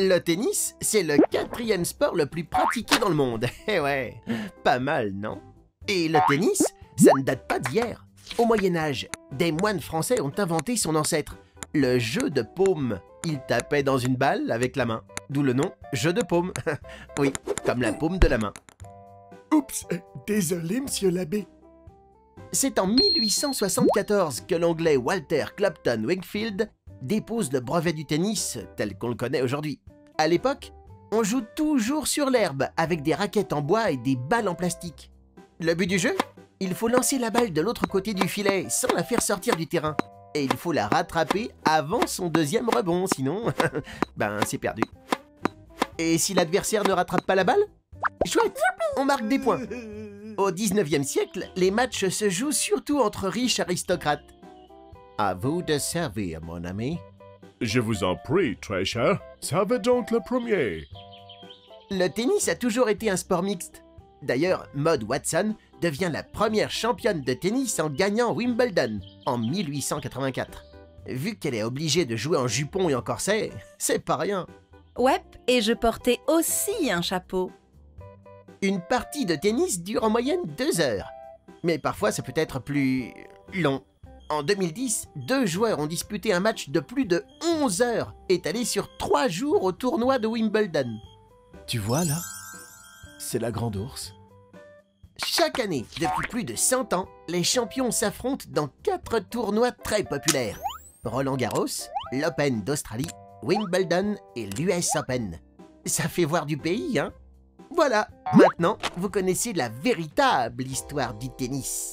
Le tennis, c'est le 4e sport le plus pratiqué dans le monde. Eh ouais, pas mal, non? Et le tennis, ça ne date pas d'hier. Au Moyen-Âge, des moines français ont inventé son ancêtre, le jeu de paume. Ils tapaient dans une balle avec la main, d'où le nom jeu de paume. Oui, comme la paume de la main. Oups, désolé, monsieur l'abbé. C'est en 1874 que l'anglais Walter Clopton Wakefield dépose le brevet du tennis tel qu'on le connaît aujourd'hui. À l'époque, on joue toujours sur l'herbe avec des raquettes en bois et des balles en plastique. Le but du jeu? Il faut lancer la balle de l'autre côté du filet sans la faire sortir du terrain. Et il faut la rattraper avant son 2e rebond, sinon, ben c'est perdu. Et si l'adversaire ne rattrape pas la balle? Chouette, on marque des points. Au 19e siècle, les matchs se jouent surtout entre riches aristocrates. À vous de servir, mon ami. Je vous en prie, très cher. Servez donc le premier. Le tennis a toujours été un sport mixte. D'ailleurs, Maud Watson devient la première championne de tennis en gagnant Wimbledon en 1884. Vu qu'elle est obligée de jouer en jupon et en corset, c'est pas rien. Ouais, et je portais aussi un chapeau. Une partie de tennis dure en moyenne 2 heures. Mais parfois, ça peut être plus long. En 2010, 2 joueurs ont disputé un match de plus de 11 heures, étalé sur 3 jours au tournoi de Wimbledon. Tu vois là? C'est la grande ours. Chaque année, depuis plus de 100 ans, les champions s'affrontent dans 4 tournois très populaires. Roland-Garros, l'Open d'Australie, Wimbledon et l'US Open. Ça fait voir du pays, hein? Voilà, maintenant, vous connaissez la véritable histoire du tennis.